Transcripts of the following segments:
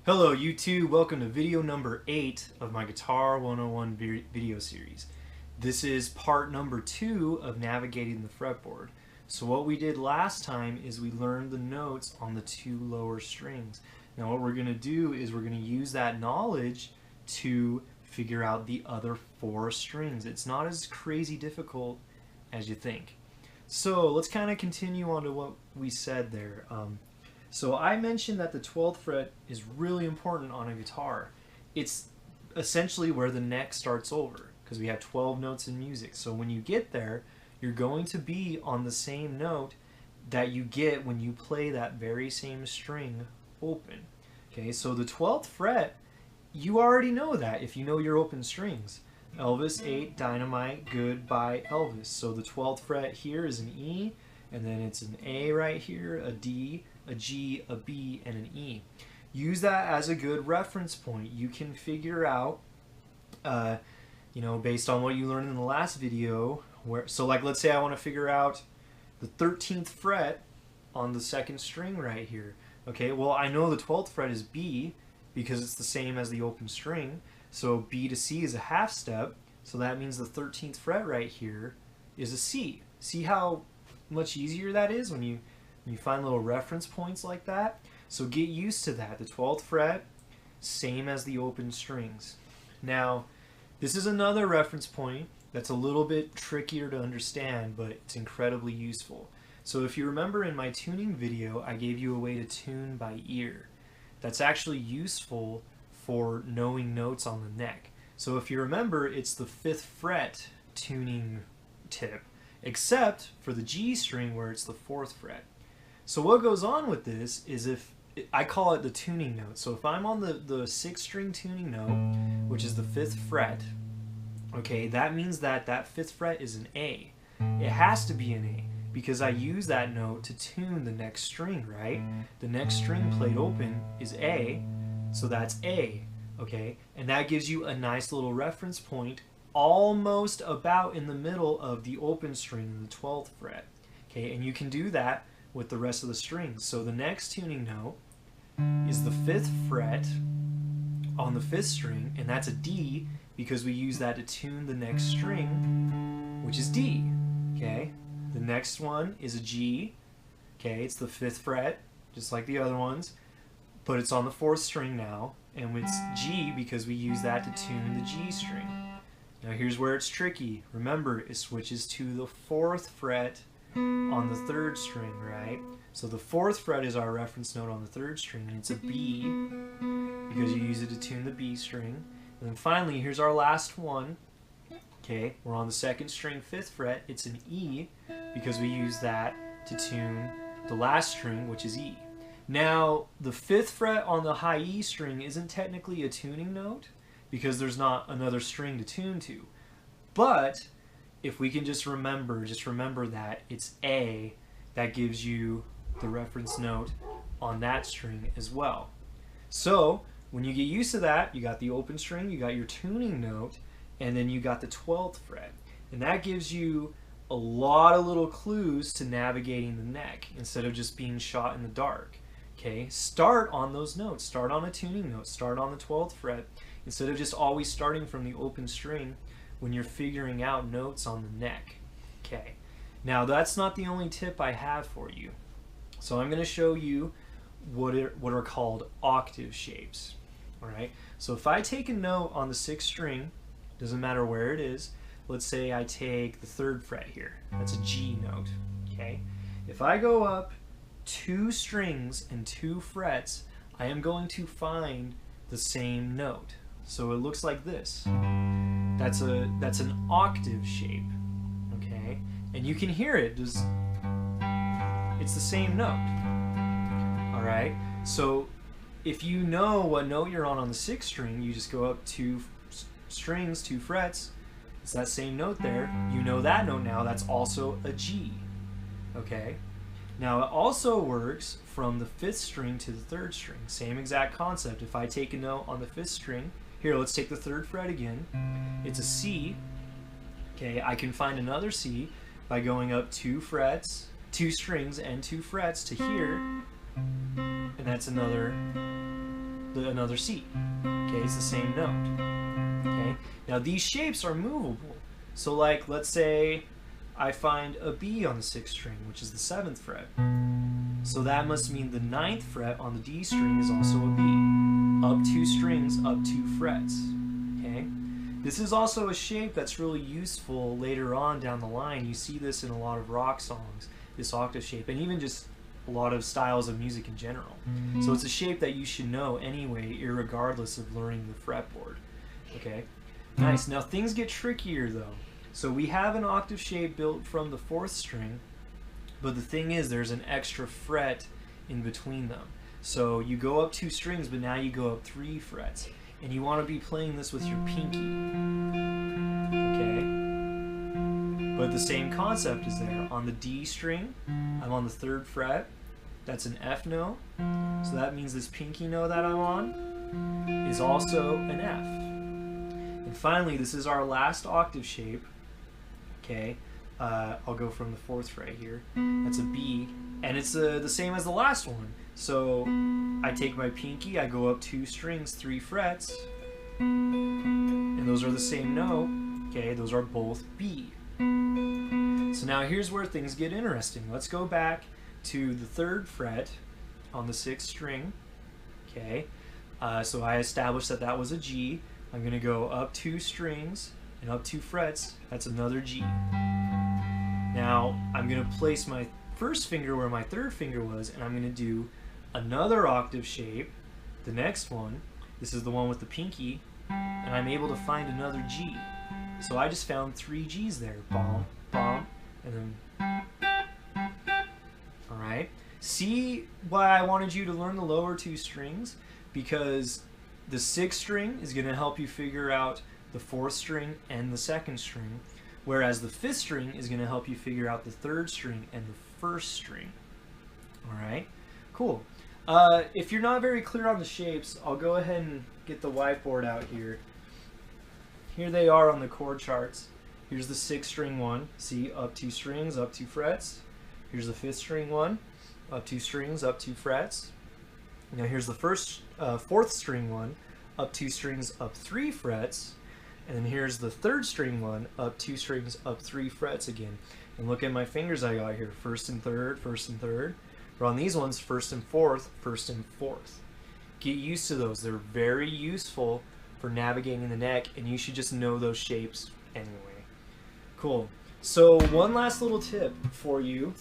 Hello YouTube, welcome to video number 8 of my Guitar 101 video series. This is part number 2 of navigating the fretboard. So what we did last time is we learned the notes on the 2 lower strings. Now what we're going to do is we're going to use that knowledge to figure out the other 4 strings. It's not as crazy difficult as you think. So let's kind of continue on to what we said there. So I mentioned that the 12th fret is really important on a guitar. It's essentially where the neck starts over because we have 12 notes in music. So when you get there, you're going to be on the same note that you get when you play that very same string open. Okay, so the 12th fret, you already know that if you know your open strings. Elvis, 8, Dynamite, Goodbye, Elvis. So the 12th fret here is an E, and then it's an A right here, a D, a G, a B, and an E. Use that as a good reference point. You can figure out, based on what you learned in the last video, so like let's say I want to figure out the 13th fret on the 2nd string right here. Okay, well I know the 12th fret is B because it's the same as the open string. So B to C is a half step, so that means the 13th fret right here is a C. See how much easier that is when you find little reference points like that? So get used to that. The 12th fret, same as the open strings. Now, this is another reference point that's a little bit trickier to understand, but it's incredibly useful. So if you remember in my tuning video, I gave you a way to tune by ear. That's actually useful for knowing notes on the neck. So if you remember, it's the 5th fret tuning tip, except for the G string where it's the 4th fret. So what goes on with this is I call it the tuning note. So if I'm on the 6th string tuning note, which is the 5th fret, okay, that means that 5th fret is an A. It has to be an A because I use that note to tune the next string, right? The next string played open is A, so that's A, okay? And that gives you a nice little reference point almost about in the middle of the open string, the 12th fret, okay? And you can do that with the rest of the strings. So the next tuning note is the 5th fret on the 5th string, and that's a D because we use that to tune the next string, which is D, okay? The next one is a G, okay? It's the 5th fret, just like the other ones, but it's on the 4th string now, and it's G because we use that to tune the G string. Now here's where it's tricky. Remember, it switches to the 4th fret on the 3rd string, right? So the 4th fret is our reference note on the 3rd string, and it's a B because you use it to tune the B string. And then finally, here's our last one. Okay, we're on the 2nd string, 5th fret. It's an E because we use that to tune the last string, which is E. Now, the 5th fret on the high E string isn't technically a tuning note because there's not another string to tune to. But if we can just remember that it's A, that gives you the reference note on that string as well. So when you get used to that, you got the open string, you got your tuning note, and then you got the 12th fret. And that gives you a lot of little clues to navigating the neck instead of just being shot in the dark. Okay, start on those notes. Start on a tuning note. Start on the 12th fret instead of just always starting from the open string when you're figuring out notes on the neck. Okay, now that's not the only tip I have for you. So I'm going to show you what are called octave shapes. All right, so if I take a note on the 6th string, doesn't matter where it is, let's say I take the 3rd fret here, that's a G note. Okay, if I go up 2 strings and 2 frets, I am going to find the same note. So it looks like this. That's an octave shape, okay? And you can hear it. It's the same note, all right? So if you know what note you're on the 6th string, you just go up 2 strings, 2 frets. It's that same note there. You know that note now. That's also a G, okay? Now it also works from the 5th string to the 3rd string. Same exact concept. If I take a note on the 5th string, here let's take the 3rd fret again. It's a C. Okay, I can find another C by going up 2 frets, 2 strings and 2 frets to here, and that's another another C. Okay, it's the same note. Okay, now these shapes are movable. So like, let's say I find a B on the 6th string, which is the 7th fret. So that must mean the 9th fret on the D string is also a B. Up 2 strings, up 2 frets. Okay? This is also a shape that's really useful later on down the line. You see this in a lot of rock songs, this octave shape, and even just a lot of styles of music in general. So it's a shape that you should know anyway, irregardless of learning the fretboard. Okay? Nice. Now things get trickier though. So we have an octave shape built from the 4th string, but the thing is there's an extra fret in between them. So you go up 2 strings, but now you go up 3 frets. And you want to be playing this with your pinky. Okay? But the same concept is there. On the D string, I'm on the 3rd fret. That's an F note. So that means this pinky note that I'm on is also an F. And finally, this is our last octave shape. Okay, I'll go from the 4th fret here. That's a B, and it's the same as the last one. So I take my pinky, I go up 2 strings, 3 frets, and those are the same note. Okay, those are both B. So now here's where things get interesting. Let's go back to the 3rd fret on the 6th string. Okay, so I established that that was a G. I'm going to go up 2 strings and up 2 frets. That's another G. Now I'm going to place my 1st finger where my 3rd finger was, and I'm going to do another octave shape, the next one. This is the one with the pinky, and I'm able to find another G. So I just found 3 G's there. Bom, bom, and then... Alright? See why I wanted you to learn the lower 2 strings? Because the 6th string is going to help you figure out the 4th string and the 2nd string, whereas the 5th string is going to help you figure out the 3rd string and the 1st string. Alright? Cool. If you're not very clear on the shapes, I'll go ahead and get the whiteboard out here. Here they are on the chord charts. Here's the 6th string one. See, up 2 strings, up 2 frets. Here's the 5th string one. Up 2 strings, up 2 frets. Now here's the 4th string one. Up 2 strings, up 3 frets. And then here's the 3rd string one. Up 2 strings, up 3 frets again. And look at my fingers I got here. 1st and 3rd, 1st and 3rd. But on these ones, 1st and 4th, 1st and 4th. Get used to those. They're very useful for navigating the neck, and you should just know those shapes anyway. Cool. So one last little tip for you,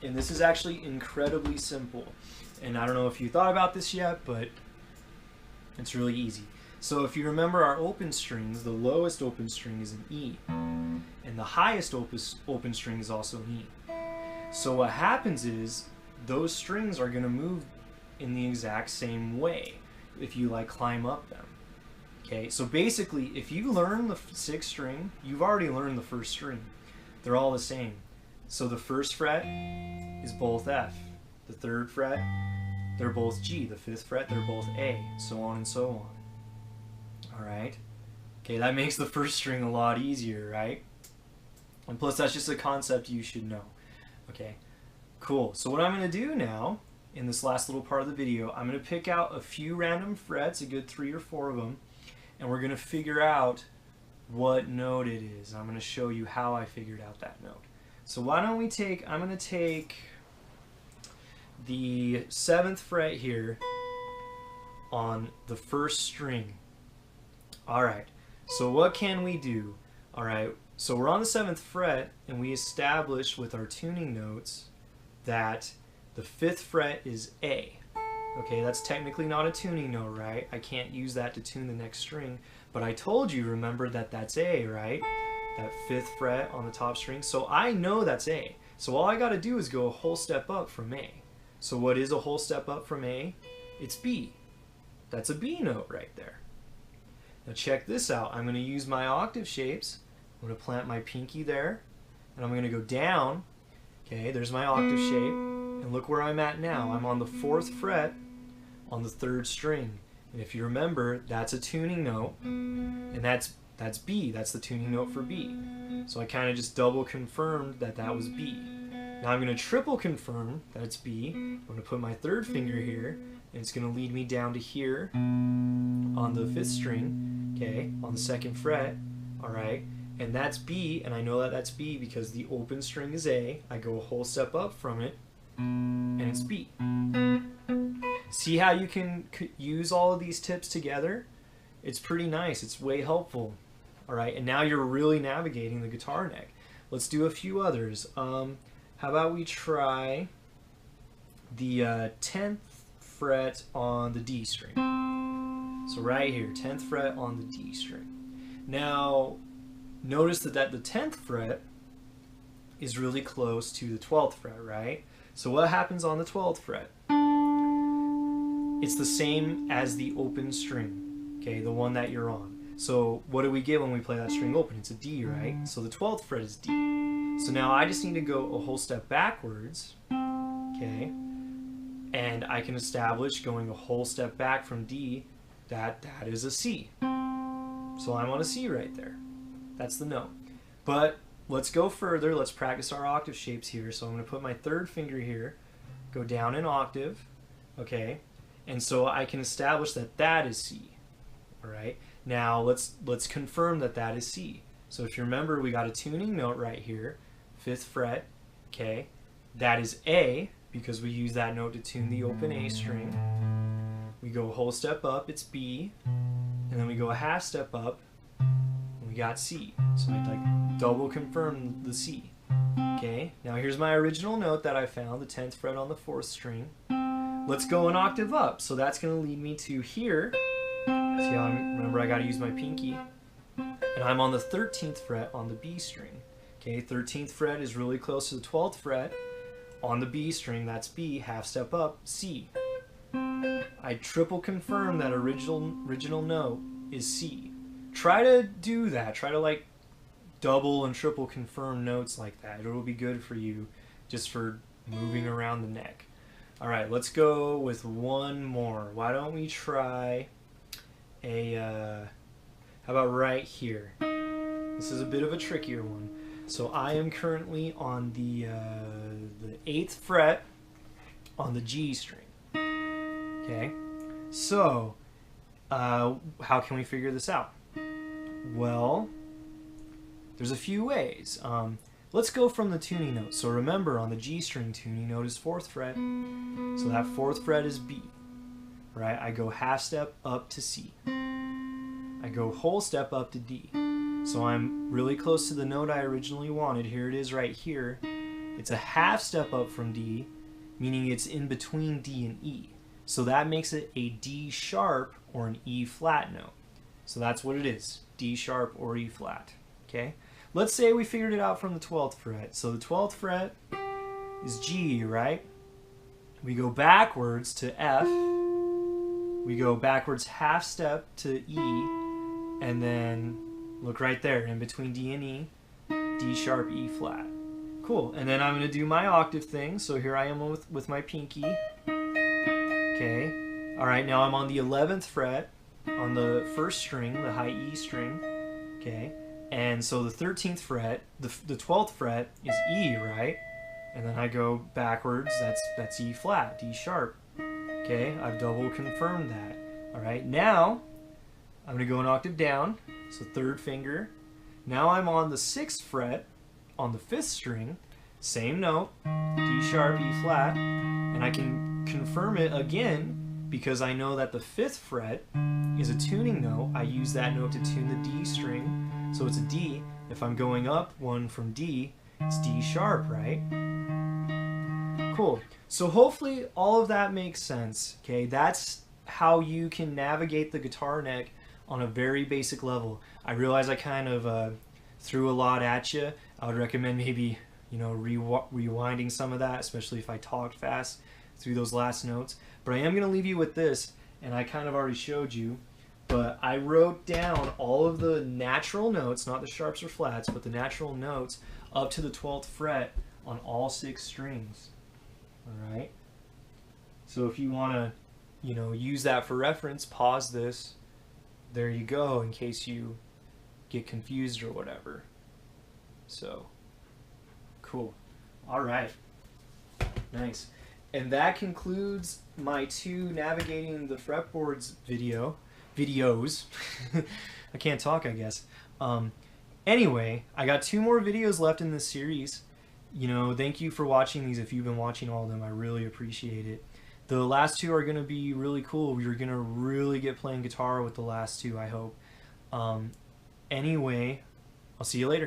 and this is actually incredibly simple. And I don't know if you thought about this yet, but it's really easy. So if you remember our open strings, the lowest open string is an E, and the highest open string is also an E. So what happens is those strings are going to move in the exact same way if you like climb up them. Okay, so basically if you learn the 6th string, you've already learned the 1st string. They're all the same. So the 1st fret is both F. The 3rd fret, they're both G. The 5th fret, they're both A. So on and so on. Alright? Okay, that makes the 1st string a lot easier, right? And plus that's just a concept you should know. Okay, cool. So what I'm going to do now, in this last little part of the video, I'm going to pick out a few random frets, a good 3 or 4 of them, and we're going to figure out what note it is. I'm going to show you how I figured out that note. So why don't we take, I'm going to take the 7th fret here on the 1st string. Alright, so what can we do? Alright, so we're on the 7th fret, and we established with our tuning notes that the 5th fret is A. Okay, that's technically not a tuning note, right? I can't use that to tune the next string, but I told you, remember, that that's A, right? That 5th fret on the top string. So I know that's A. So all I got to do is go a whole step up from A. So what is a whole step up from A? It's B. That's a B note right there. Now check this out. I'm going to use my octave shapes. I'm going to plant my pinky there, and I'm going to go down. Okay, there's my octave shape, and look where I'm at now. I'm on the 4th fret on the 3rd string. And if you remember, that's a tuning note, and that's B. That's the tuning note for B. So I kind of just double confirmed that that was B. Now I'm going to triple confirm that it's B. I'm going to put my third finger here, and it's going to lead me down to here on the 5th string, okay, on the 2nd fret, all right, and that's B, and I know that that's B because the open string is A. I go a whole step up from it, and it's B. See how you can use all of these tips together? It's pretty nice. It's way helpful. All right, and now you're really navigating the guitar neck. Let's do a few others. How about we try the 10th fret on the D string. So right here, 10th fret on the D string. Now, notice that the 10th fret is really close to the 12th fret, right? So what happens on the 12th fret? It's the same as the open string, okay, the one that you're on. So what do we get when we play that string open? It's a D, right? So the 12th fret is D. So now I just need to go a whole step backwards, okay? And I can establish going a whole step back from D that is a C. So I'm on a C right there. That's the note. But let's go further. Let's practice our octave shapes here. So I'm going to put my third finger here, go down an octave, okay? And so I can establish that is C. All right. Now let's confirm that is C. So if you remember, we got a tuning note right here, 5th fret, okay? That is A because we use that note to tune the open A string. We go a whole step up, it's B, and then we go a half step up, and we got C. So I'd like double confirm the C. Okay, now here's my original note that I found, the 10th fret on the 4th string. Let's go an octave up. So that's going to lead me to here. See how remember I got to use my pinky. And I'm on the 13th fret on the B string. Okay, 13th fret is really close to the 12th fret. On the B string, that's B, half step up, C. I triple confirm that original note is C. Try to do that. Try to like double and triple confirm notes like that. It'll be good for you just for moving around the neck. All right, let's go with one more. Why don't we try a, how about right here? This is a bit of a trickier one. So I am currently on the 8th fret on the G string. Okay, so how can we figure this out? Well, there's a few ways. Let's go from the tuning note. So remember, on the G string, tuning note is 4th fret. So that 4th fret is B, right? I go half step up to C. I go whole step up to D. So I'm really close to the note I originally wanted. Here it is right here. It's a half step up from D, meaning it's in between D and E. So that makes it a D sharp or an E flat note. So that's what it is, D sharp or E flat, okay? Let's say we figured it out from the 12th fret. So the 12th fret is G, right? We go backwards to F. We go backwards half step to E, and then look right there, in between D and E, D sharp, E flat. Cool, and then I'm gonna do my octave thing. So here I am with my pinky. Okay, all right, now I'm on the 11th fret on the 1st string, the high E string, okay? And so the 13th fret, the 12th fret is E, right? And then I go backwards, that's E flat, D sharp. Okay, I've double confirmed that. All right, now I'm gonna go an octave down, so 3rd finger. Now I'm on the 6th fret on the 5th string, same note, D sharp, E flat, and I can confirm it again because I know that the 5th fret is a tuning note. I use that note to tune the D string, so it's a D. If I'm going up one from D, it's D sharp, right? Cool. So hopefully all of that makes sense, okay? That's how you can navigate the guitar neck on a very basic level. I realize I kind of threw a lot at you. I would recommend maybe, you know, rewinding some of that, especially if I talked fast through those last notes. But I am going to leave you with this, and I kind of already showed you, but I wrote down all of the natural notes, not the sharps or flats, but the natural notes up to the 12th fret on all 6 strings. All right? So if you want to, you know, use that for reference, pause this. There you go, in case you get confused or whatever. So, cool. All right. Nice. And that concludes my 2 navigating the fretboards videos. I can't talk, I guess. Anyway, I got 2 more videos left in this series. You know, thank you for watching these. If you've been watching all of them, I really appreciate it. The last 2 are going to be really cool. You're going to really get playing guitar with the last 2, I hope. Anyway, I'll see you later.